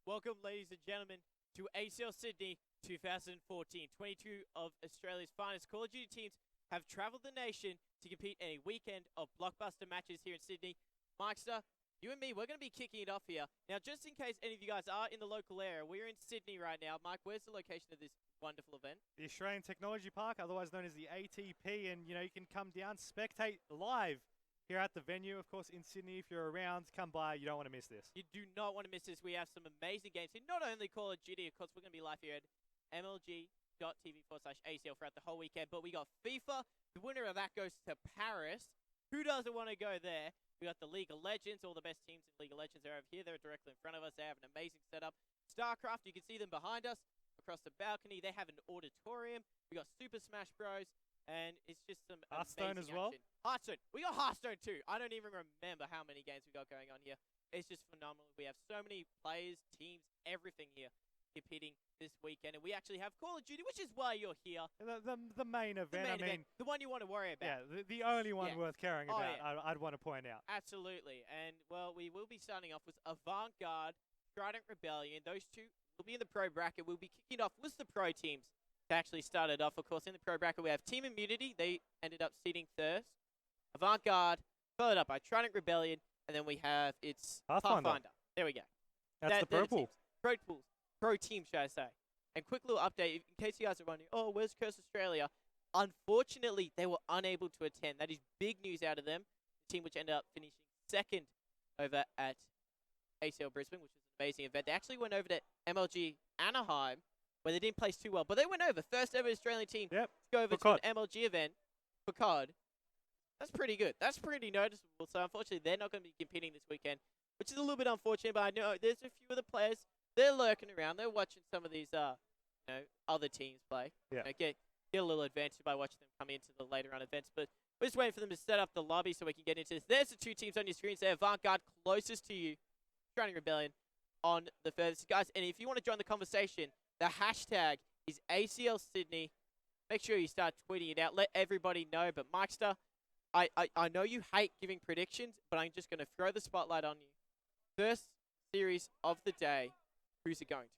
Welcome, ladies and gentlemen, to ACL Sydney 2014. 22 of Australia's finest Call of Duty teams have travelled the nation to compete in a weekend of blockbuster matches here in Sydney. Mikester, you and me, we're going to be kicking it off here. Now, just in case any of you guys are in the local area, we're in Sydney right now. Mike, where's the location of this wonderful event? The Australian Technology Park, otherwise known as the ATP, and you can come down, spectate live here at the venue, of course, in Sydney. If you're around, come by. You don't want to miss this. You do not want to miss this. We have some amazing games here. Not only Call of Duty, of course, we're going to be live here at mlg.tv/ACL throughout the whole weekend, but we got FIFA. The winner of that goes to Paris. Who doesn't want to go there? We got the League of Legends. All the best teams in League of Legends are over here. They're directly in front of us. They have an amazing setup. StarCraft, you can see them behind us across the balcony. They have an auditorium. We got Super Smash Bros. And it's just some Hearthstone amazing as well. action. Hearthstone. We got Hearthstone too. I don't even remember how many games we got going on here. It's just phenomenal. We have so many players, teams, everything here competing this weekend. And we actually have Call of Duty, which is why you're here. The main event, The one you want to worry about. Yeah, the only one worth caring about, yeah. I'd want to point out. Absolutely. And, well, we will be starting off with Avant, Garde, Trident, Rebellion. Those two will be in the pro bracket. We'll be kicking off with the pro teams to actually start it off. Of course, in the pro bracket, we have Team Immunity. They ended up seeding first. Avant-Garde, followed up by Trident Rebellion, and then we have Pathfinder. There we go. That's the pro pool. Pro team, should I say. And quick little update, in case you guys are wondering, oh, where's Curse Australia? Unfortunately, they were unable to attend. That is big news out of them. The team which ended up finishing second over at ACL Brisbane, which was an amazing event. They actually went over to MLG Anaheim, where they didn't place too well. But they went over. First ever Australian team to go over to an MLG event for CoD. That's pretty good. That's pretty noticeable. So, unfortunately, they're not going to be competing this weekend, which is a little bit unfortunate. But I know there's a few of the players. They're lurking around. They're watching some of these other teams play. Yeah. Get a little advantage by watching them come into the later round events. But we're just waiting for them to set up the lobby so we can get into this. There's the two teams on your screens there. Avant-Garde closest to you. Trident Rebellion on the furthest. Guys, and if you want to join the conversation, the hashtag is ACL Sydney. Make sure you start tweeting it out. Let everybody know. But Mikester, I know you hate giving predictions, but I'm just going to throw the spotlight on you. First series of the day, who's it going to?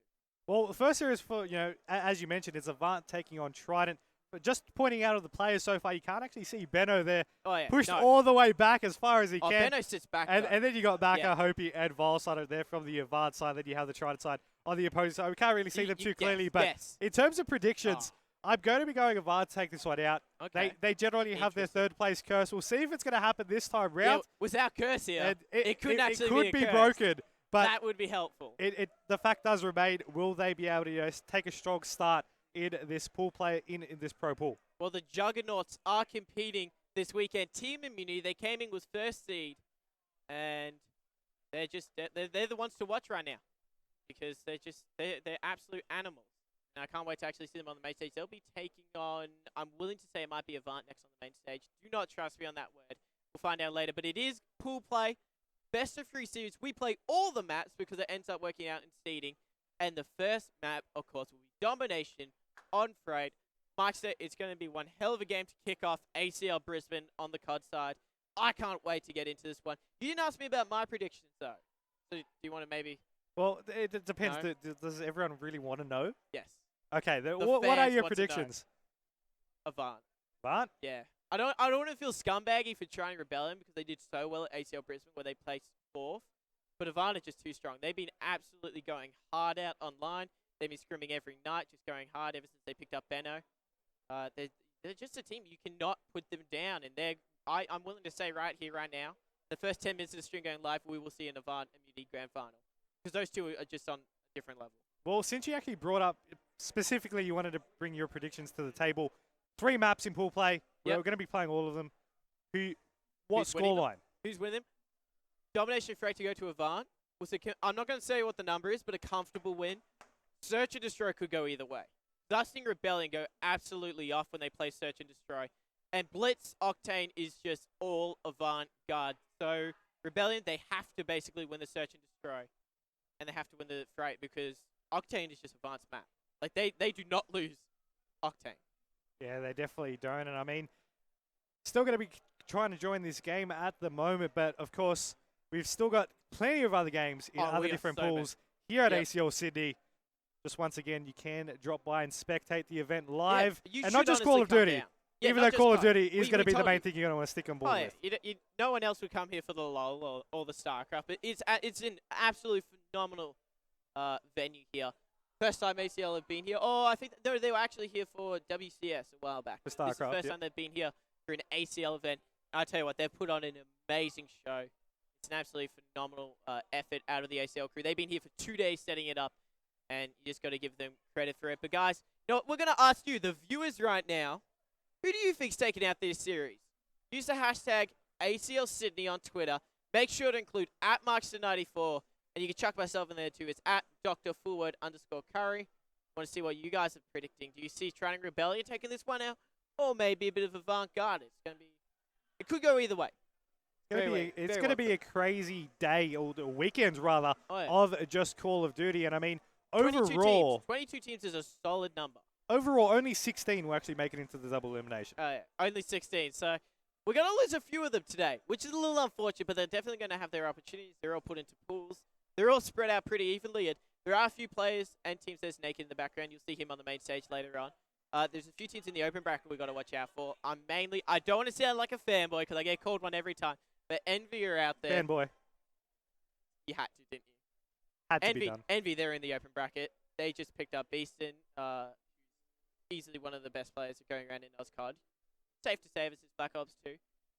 Well, the first series for, as you mentioned, it's Avant taking on Trident. But just pointing out of the players so far, you can't actually see Benno there. Pushed all the way back as far as he can. Benno sits back. And then you got Baka, Hopi, and Volside there from the Avant side. Then you have the Trident side on the opposing side. We can't really see them too clearly. But in terms of predictions, I'm going to be going Avant to take this one out. Okay. They generally have their third place curse. We'll see if it's going to happen this time round. Yeah, without curse here, it could be broken. But that would be helpful. The fact does remain, will they be able to take a strong start in this pool play, in this pro pool? Well, the Juggernauts are competing this weekend. Team Immunity, they came in with first seed, and they're the ones to watch right now because they're absolute animals. And I can't wait to actually see them on the main stage. They'll be taking on, I'm willing to say it might be Avant next on the main stage. Do not trust me on that word. We'll find out later. But it is pool play. Best of 3 series. We play all the maps because it ends up working out in seeding. And the first map, of course, will be Domination on Freight. Mikester, it's going to be one hell of a game to kick off ACL Brisbane on the CoD side. I can't wait to get into this one. You didn't ask me about my predictions, though. So do you want to maybe... Well, it depends. No? Does everyone really want to know? Yes. Okay, what are your predictions? Avant. Avant? Yeah. I don't want to feel scumbaggy for trying Rebellion because they did so well at ACL Brisbane where they placed 4th. But Avant are just too strong. They've been absolutely going hard out online. They've been scrimming every night, just going hard ever since they picked up Benno. They're just a team. You cannot put them down. And I'm willing to say right here, right now, the first 10 minutes of the stream going live, we will see an Avant Immunity Grand Final. Because those two are just on a different level. Well, since you actually brought up, specifically you wanted to bring your predictions to the table, 3 maps in pool play. We're going to be playing all of them. What scoreline? Who's winning them? Domination Freight to go to Avant. I'm not going to say what the number is, but a comfortable win. Search and Destroy could go either way. Dusting Rebellion go absolutely off when they play Search and Destroy. And Blitz Octane is just all Avant-Garde. So Rebellion, they have to basically win the Search and Destroy. And they have to win the Freight because Octane is just Avant's map. Like, they do not lose Octane. Yeah, they definitely don't. And I mean, still going to be trying to join this game at the moment. But, of course, we've still got plenty of other games in other different pools here at ACL Sydney. Just once again, you can drop by and spectate the event live. And not just Call of Duty. Yeah, even though Call of Duty is going to be the main thing you're going to want to stick on board with. No one else would come here for the LoL or the StarCraft, but it's an absolutely phenomenal venue here. First time ACL have been here. Oh, I think they were actually here for WCS a while back. For StarCraft, this is the first time they've been here for an ACL event. I tell you what, they've put on an amazing show. It's an absolutely phenomenal effort out of the ACL crew. They've been here for 2 days setting it up, and you just got to give them credit for it. But guys, you know what, we're going to ask you, the viewers right now, who do you think's taking out this series? Use the hashtag ACL Sydney on Twitter. Make sure to include @Markster94, and you can chuck myself in there too. It's @Dr.Fullword_Curry. Want to see what you guys are predicting. Do you see Trident Rebellion taking this one out, or maybe a bit of Avant Garde? It could go either way. It's going to be a crazy day, or the weekend rather, of just Call of Duty. And I mean, overall, 22 teams is a solid number. Overall, only 16 will actually make it into the double elimination. Only 16. So we're going to lose a few of them today, which is a little unfortunate, but they're definitely going to have their opportunities. They're all put into pools. They're all spread out pretty evenly. And there are a few players and teams there's Naked in the background. You'll see him on the main stage later on. There's a few teams in the open bracket we've got to watch out for. I don't want to sound like a fanboy because I get called one every time. But Envy are out there. Fanboy. You had to, didn't you? Had to be done. Envy, they're in the open bracket. They just picked up Beaston. Easily one of the best players going around in CoD. Safe to say, this is Black Ops 2.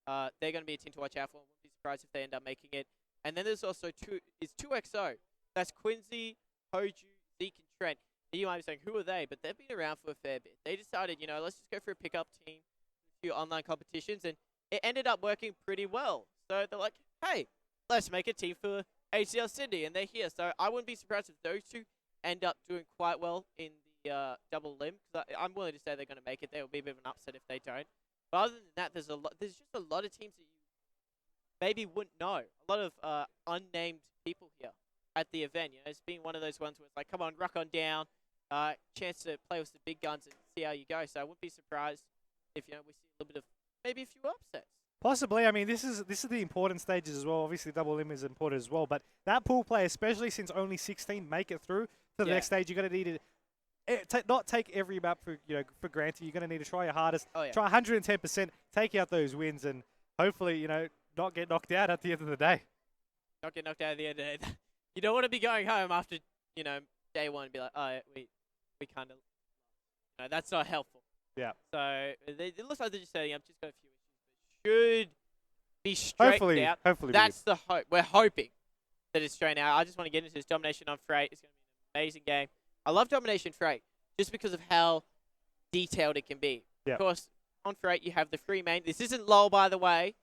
They're going to be a team to watch out for. Wouldn't be surprised if they end up making it. And then there's also 2XO. That's Quincy, Hoju, Zeke, and Trent. And you might be saying, who are they? But they've been around for a fair bit. They decided, let's just go for a pickup team, a few online competitions, and it ended up working pretty well. So they're like, hey, let's make a team for ACL Sydney, and they're here. So I wouldn't be surprised if those two end up doing quite well in the double limb. Because I'm willing to say they're going to make it. There will be a bit of an upset if they don't. But other than that, there's just a lot of teams that you maybe wouldn't know. A lot of unnamed people here at the event. It's been one of those ones where it's like, come on, rock on down. Chance to play with the big guns and see how you go. So I wouldn't be surprised if we see a little bit of maybe a few upsets. Possibly. I mean, this is the important stages as well. Obviously, double limb is important as well. But that pool play, especially since only 16 make it through to the next stage, you're going to need to not take every map for granted. You're going to need to try your hardest, try 110%, take out those wins, and hopefully not get knocked out at the end of the day. Not get knocked out at the end of the day. You don't want to be going home after day one and be like, oh, we kind of, that's not helpful. Yeah. So it looks like they're just setting up. Just got a few issues. Should be straightened out. Hopefully. That's the hope. We're hoping that it's straightened out. I just want to get into this domination on Freight. It's going to be an amazing game. I love domination Freight just because of how detailed it can be. Yeah. Of course, on Freight you have the free main. This isn't LoL, by the way.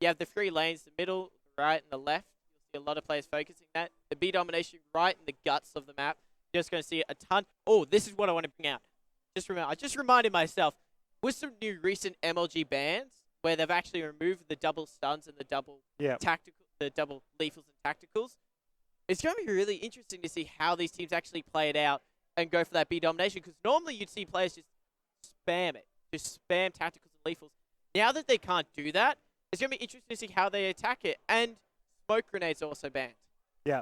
You have the free lanes, the middle, the right, and the left. You'll see a lot of players focusing that. The B domination right in the guts of the map. You're just going to see a ton. Oh, this is what I want to bring out. I just reminded myself, with some new recent MLG bans, where they've actually removed the double stuns and the double the double lethals and tacticals, it's going to be really interesting to see how these teams actually play it out and go for that B domination. Because normally you'd see players just spam it, just spam tacticals and lethals. Now that they can't do that, it's going to be interesting to see how they attack it. And smoke grenades are also banned. Yeah.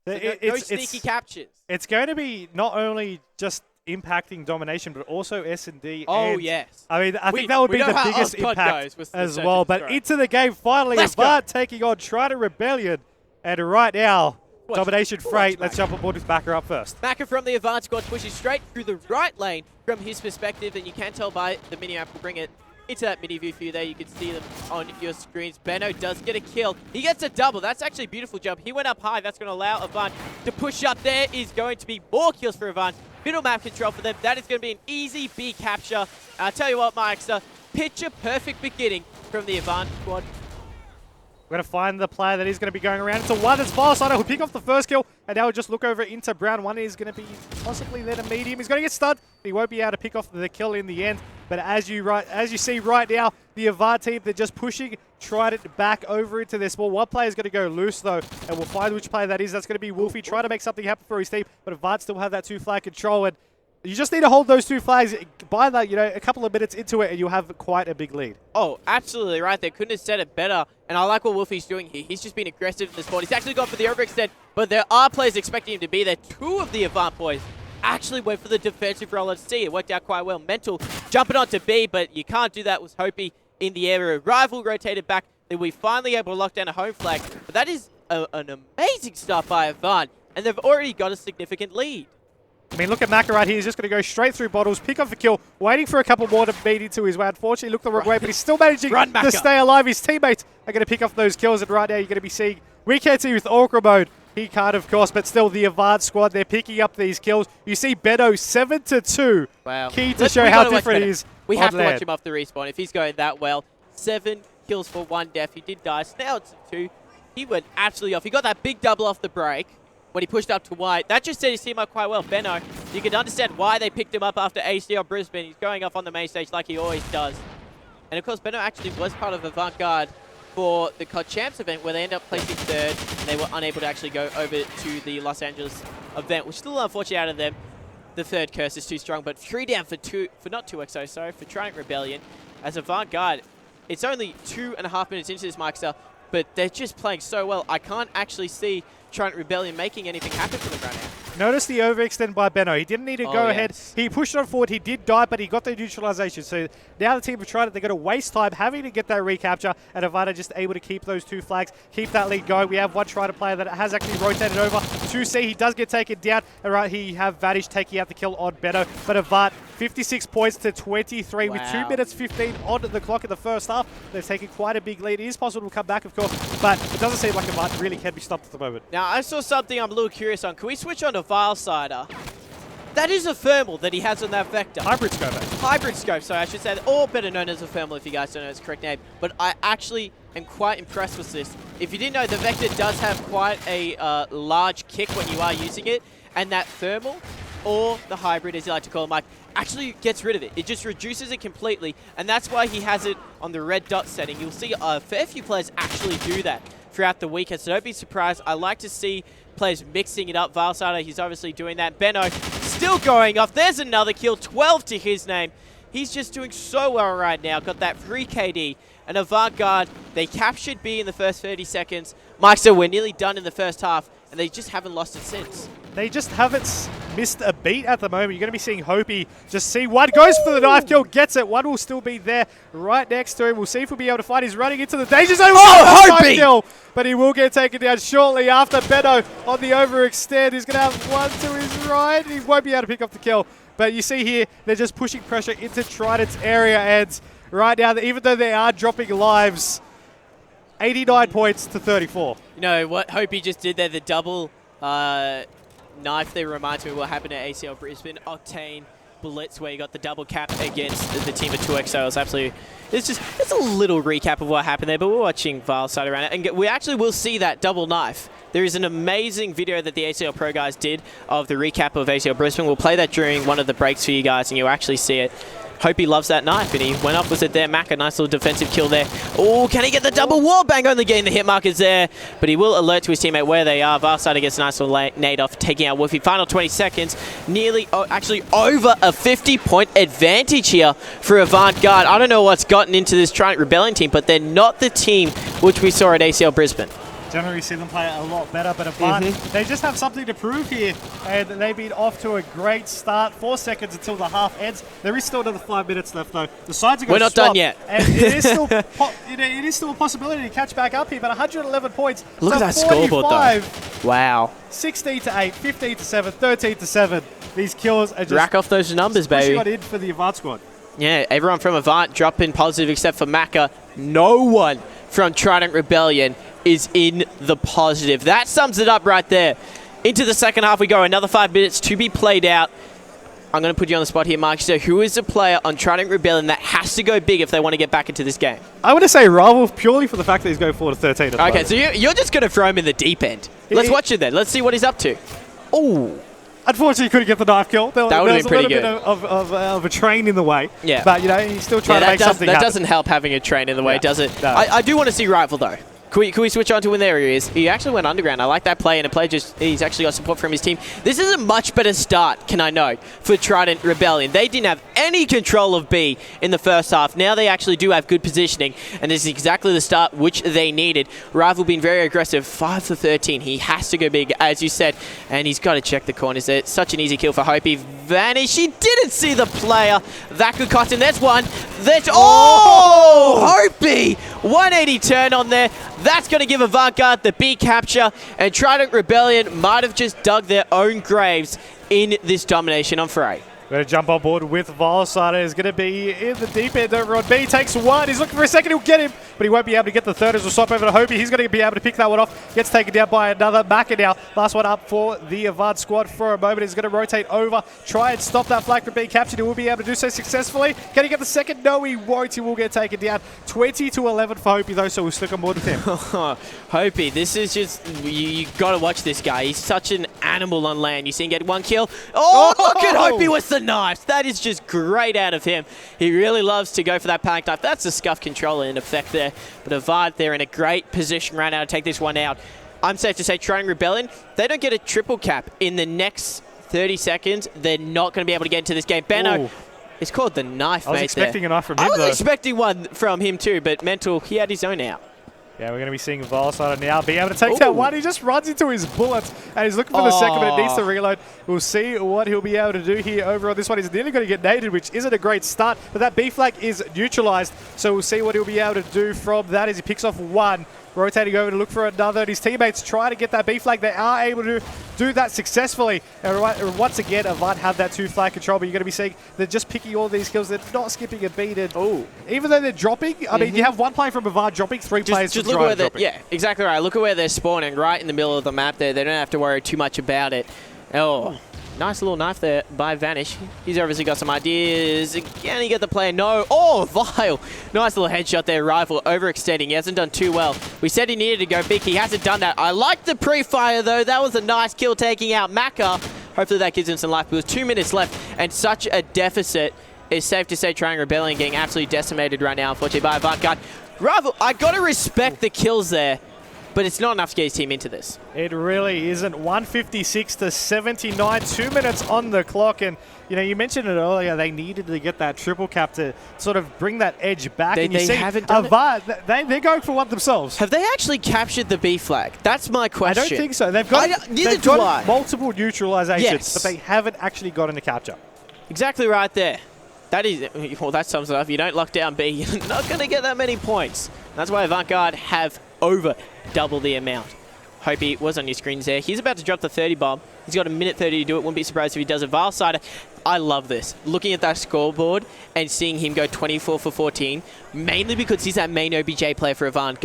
So no sneaky captures. It's going to be not only just impacting domination, but also S&D. Oh, yes. I mean, I think that would be the biggest impact as well. But into the game, finally, Avant taking on Trident Rebellion. And right now, domination Freight. Let's jump on board with Backer up first. Backer from the Avant squad pushes straight through the right lane from his perspective. And you can tell by the mini-map will bring it into that mini view for you there. You can see them on your screens. Benno does get a kill. He gets a double. That's actually a beautiful jump. He went up high. That's going to allow Avant to push up. There is going to be more kills for Avant. Middle map control for them. That is going to be an easy B capture. I'll tell you what, Mike, picture perfect beginning from the Avant squad. We're going to find the player that is going to be going around. It's a one that's Farsighter who'll pick off the first kill. And now we'll just look over into Brown. One is going to be possibly then a medium. He's going to get stunned. He won't be able to pick off the kill in the end. But as you see right now, the Avant team, they're just pushing Trident back over into their spawn. One player is going to go loose, though, and we'll find which player that is. That's going to be Wolfie trying to make something happen for his team. But Avant still have that 2 flag control. And You just need to hold those 2 flags. By that, you know, a couple of minutes into it, and you'll have quite a big lead. Oh, absolutely right. They couldn't have said it better. And I like what Wolfie's doing here. He's just been aggressive in the spot. He's actually gone for the overextend, but there are players expecting him to be there. 2 of the Avant boys actually went for the defensive role at C. It worked out quite well. Mental jumping onto B, but you can't do that with Hopi in the area. Rival rotated back. Then we finally able to lock down a home flag. But that is an amazing start by Avant, and they've already got a significant lead. I mean, look at Maka right here. He's just going to go straight through bottles, pick off a kill, waiting for a couple more to beat into his way. Unfortunately, look the wrong way, but he's still managing to stay alive. His teammates are going to pick off those kills, and right now you're going to be seeing we can't see with Orca mode. He can't, of course, but still the Avant squad, they're picking up these kills. You see Benno 7-2. Wow. Key to show how different he is. We have to watch him off the respawn. If he's going that well, 7 kills for 1 death. He did die. So now it's 2. He went absolutely off. He got that big double off the break when he pushed up to white. That just set his team up quite well. Benno, you can understand why they picked him up after ACL Brisbane. He's going off on the main stage like he always does. And of course, Benno actually was part of Avant Garde for the CoD Champs event, where they ended up placing 3rd, and they were unable to actually go over to the Los Angeles event, which is still unfortunate out of them. The 3rd curse is too strong, but 3 down for not 2XO, sorry, for Trident Rebellion. As Avant Garde, it's only 2.5 minutes into this Mike Star, but they're just playing so well. I can't actually see Trident Rebellion making anything happen for them right now. Notice the overextend by Benno. He didn't need to go ahead. He pushed on forward. He did die, but he got the neutralization. So now the team have tried it. They're going to waste time having to get that recapture, and Avada just able to keep those 2 flags, keep that lead going. We have one Trident player that has actually rotated over to C. He does get taken down, and right here you have Vanish taking out the kill on Benno. But Avant, 56 points to 23 with 2 minutes 15 on the clock in the first half. They've taken quite a big lead. It is possible to come back, of course, but it doesn't seem like Avant really can be stopped at the moment. Now, I saw something I'm a little curious on. Can we switch on to Vilesider? That is a thermal that he has on that Vector. Hybrid scope. Hybrid scope, sorry, I should say, or better known as a thermal if you guys don't know its correct name. But I actually am quite impressed with this. If you didn't know, the Vector does have quite a large kick when you are using it, and that thermal, or the hybrid as you like to call it, Mike, actually gets rid of it. It just reduces it completely, and that's why he has it on the red dot setting. You'll see a fair few players actually do that throughout the weekend, so don't be surprised. I like to see players mixing it up. Vilesider, he's obviously doing that. Benno still going off. There's another kill, 12 to his name. He's just doing so well right now. Got that free KD. And Avant Garde, they captured B in the first 30 seconds. Mike said we're nearly done in the first half, and they just haven't lost it since. They just haven't missed a beat at the moment. You're going to be seeing Hopi just see one goes for the knife kill, gets it. One will still be there right next to him. We'll see if we'll be able to fight. He's running into the danger zone. Oh, Hopi! Kill, but he will get taken down shortly after. Benno on the overextend. He's going to have one to his right. He won't be able to pick up the kill. But you see here, they're just pushing pressure into Trident's area. And right now, even though they are dropping lives, 89 points to 34. You know, what Hopi just did there, the double knife there reminds me of what happened at ACL Brisbane. Octane Blitz, where you got the double cap against the team of 2XO. It was absolutely... It's a little recap of what happened there, but we're watching Vilesider around it. And we actually will see that double knife. There is an amazing video that the ACL Pro guys did of the recap of ACL Brisbane. We'll play that during one of the breaks for you guys, and you'll actually see it. Hope he loves that knife, and he went up with it there. Mac, a nice little defensive kill there. Oh, can he get the double wall bang? Only getting the hit markers there, but he will alert to his teammate where they are. Vilesider gets a nice little nade off, taking out Wolfie. Final 20 seconds, nearly, actually over a 50-point advantage here for Avant Garde. I don't know what's gotten into this Trident Rebellion team, but they're not the team which we saw at ACL Brisbane. Generally see them play a lot better, but Avant, they just have something to prove here, and they've been off to a great start. 4 seconds until the half ends. There is still another 5 minutes left, though. The sides are going to We're not done yet. And it is still it is still a possibility to catch back up here, but 111 points. Look at that scoreboard, though. Wow. 16 to 8, 15 to 7, 13 to 7. These kills are just rack off those numbers, baby. Pushing on in for the Avant squad. Yeah, everyone from Avant dropping positive except for Maka. No one from Trident Rebellion is in the positive. That sums it up right there. Into the second half we go. Another 5 minutes to be played out. I'm going to put you on the spot here, Mark. So who is the player on Trident Rebellion that has to go big if they want to get back into this game? I want to say Rival, purely for the fact that he's going 4 to 13. Okay, so you're just going to throw him in the deep end. Let's watch it then. Let's see what he's up to. Oh. Unfortunately, he couldn't get the knife kill. That would have been pretty good. There was a little bit of a train in the way. Yeah. But, you know, he's still trying to make something happen. That doesn't help having a train in the way, does it? No. I do want to see Rival, though. Can we switch on to when there he is? He actually went underground. I like that play, and he's actually got support from his team. This is a much better start, can I note, for Trident Rebellion. They didn't have any control of B in the first half. Now they actually do have good positioning, and this is exactly the start which they needed. Rival being very aggressive, 5 for 13. He has to go big, as you said, and he's got to check the corners there. Such an easy kill for Hopi. Vanish. He didn't see the player. That could cost him. There's one. Hopi! 180 turn on there. That's going to give Avant the B capture, and Trident Rebellion might have just dug their own graves in this domination on Frey. Going to jump on board with Valsider. Is going to be in the deep end over on B. Takes one. He's looking for a second. He'll get him, but he won't be able to get the third as we'll swap over to Hopi. He's going to be able to pick that one off. Gets taken down by another. Maka now. Last one up for the Avant squad for a moment. He's going to rotate over. Try and stop that flag from being captured. He will be able to do so successfully. Can he get the second? No, he won't. He will get taken down. 20-11 for Hopi, though, so we'll stick on board with him. Hopi, this is just... You got to watch this guy. He's such an animal on land. You see him get one kill. Look at Hopi with the knives. That is just great out of him. He really loves to go for that panic knife. That's a scuff controller in effect there. But Avant, they're in a great position right now to take this one out. I'm safe to say Trident Rebellion, they don't get a triple cap in the next 30 seconds. They're not going to be able to get into this game. Benno, it's called the knife, mate. I was expecting a knife from him, I was expecting one from him too, but Mental, he had his own out. Yeah, we're going to be seeing Valsider now be able to take that one. He just runs into his bullets, and he's looking for the second, but it needs to reload. We'll see what he'll be able to do here over on this one. He's nearly going to get naded, which isn't a great start, but that B flag is neutralized, so we'll see what he'll be able to do from that as he picks off one. Rotating over to look for another, and his teammates try to get that B flag. They are able to do that successfully. And once again, Avant have that 2 flag control, but you're going to be seeing they're just picking all these kills. They're not skipping a beat. Even though they're dropping, I mean, you have one player from Avant dropping, 3 players from Trident dropping. Yeah, exactly right. Look at where they're spawning, right in the middle of the map there. They don't have to worry too much about it. Nice little knife there by Vanish. He's obviously got some ideas. Can he get the player? No. Vile. Nice little headshot there. Rival overextending. He hasn't done too well. We said he needed to go big. He hasn't done that. I like the pre-fire, though. That was a nice kill taking out Maka. Hopefully that gives him some life. But with 2 minutes left and such a deficit, it's safe to say Trident Rebellion getting absolutely decimated right now, unfortunately, by Avant. Rival, I got to respect the kills there, but it's not enough to get his team into this. It really isn't. 156-79, 2 minutes on the clock. And, you know, you mentioned it earlier, they needed to get that triple cap to sort of bring that edge back. They haven't done Avant, they're going for one themselves. Have they actually captured the B flag? That's my question. I don't think so. They've got multiple neutralizations, but they haven't actually gotten a capture. Exactly right there. That sums it up. If you don't lock down B, you're not going to get that many points. That's why Avant have over double the amount. Hopi was on your screens there. He's about to drop the 30 bomb. He's got a minute 30 to do it. Wouldn't be surprised if he does it. Valsider, I love this. Looking at that scoreboard and seeing him go 24 for 14, mainly because he's that main OBJ player for Avant.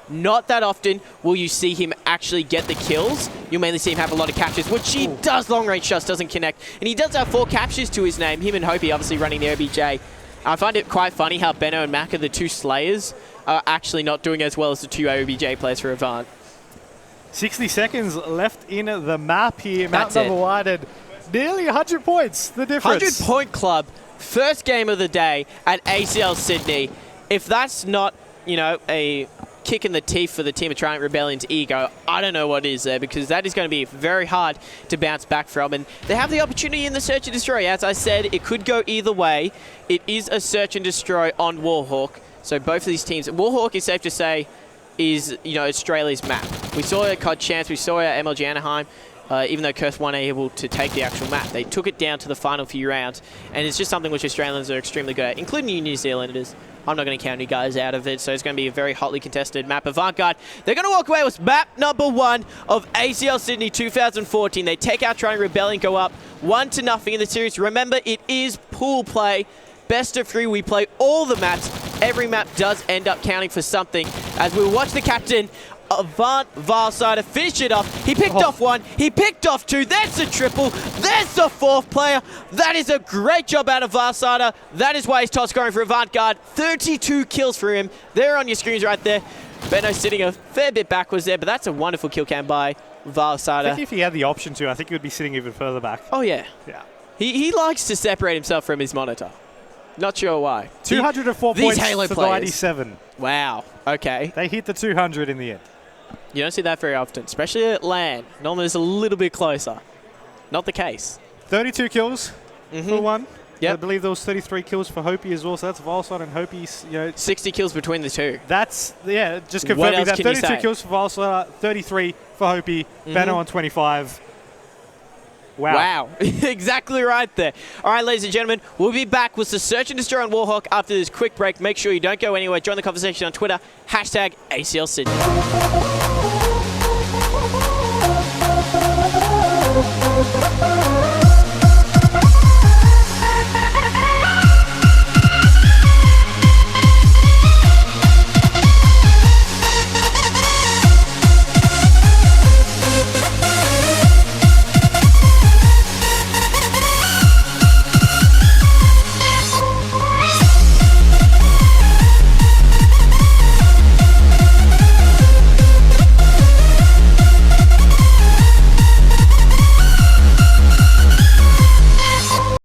Not that often will you see him actually get the kills. You'll mainly see him have a lot of captures, which he does. Long range shots doesn't connect. And he does have 4 captures to his name. Him and Hopi obviously running the OBJ. I find it quite funny how Benno and Maka, the 2 Slayers, are actually not doing as well as the 2 OBJ players for Avant. 60 seconds left in the map here. Mount number 1 and nearly 100 points, the difference. 100-point club, first game of the day at ACL Sydney. If that's not, you know, a kick in the teeth for the team of Trident Rebellion's ego, I don't know what is there, because that is going to be very hard to bounce back from. And they have the opportunity in the search and destroy. As I said, it could go either way. It is a search and destroy on Warhawk. So both of these teams, Warhawk is safe to say is, you know, Australia's map. We saw it at CoD Chance, we saw it at MLG Anaheim. Even though Curse weren't able to take the actual map, they took it down to the final few rounds, and it's just something which Australians are extremely good at, including you New Zealanders. I'm not going to count you guys out of it, so it's going to be a very hotly contested map. Avant, they're going to walk away with map number 1 of ACL Sydney 2014. They take out Trident Rebellion, go up 1-0 in the series. Remember, it is pool play. Best of 3, we play all the maps. Every map does end up counting for something. As we watch the captain, Avant Valsider finish it off. He picked off 1. He picked off 2. There's the triple. There's the 4th player. That is a great job out of Valsider. That is why he's top scoring for Avant. 32 kills for him. They're on your screens right there. Benno sitting a fair bit backwards there, but that's a wonderful kill cam by Valsider. I think if he had the option to, I think he would be sitting even further back. Oh, yeah. Yeah. He likes to separate himself from his monitor. Not sure why. 204 These points Halo to players. 97. Wow. Okay. They hit the 200 in the end. You don't see that very often, especially at LAN. Normally it's a little bit closer. Not the case. 32 kills for one. Yep. I believe there was 33 kills for Hopi as well, so that's Valside and Hopi's, 60 kills between the two. That's, just What confirming else that. can you 32 say? kills for Valside, 33 for Hopi, Banner on 25. Wow. Exactly right there. All right, ladies and gentlemen, we'll be back with the Search and Destroy on Warhawk after this quick break. Make sure you don't go anywhere. Join the conversation on Twitter, #ACL Sydney.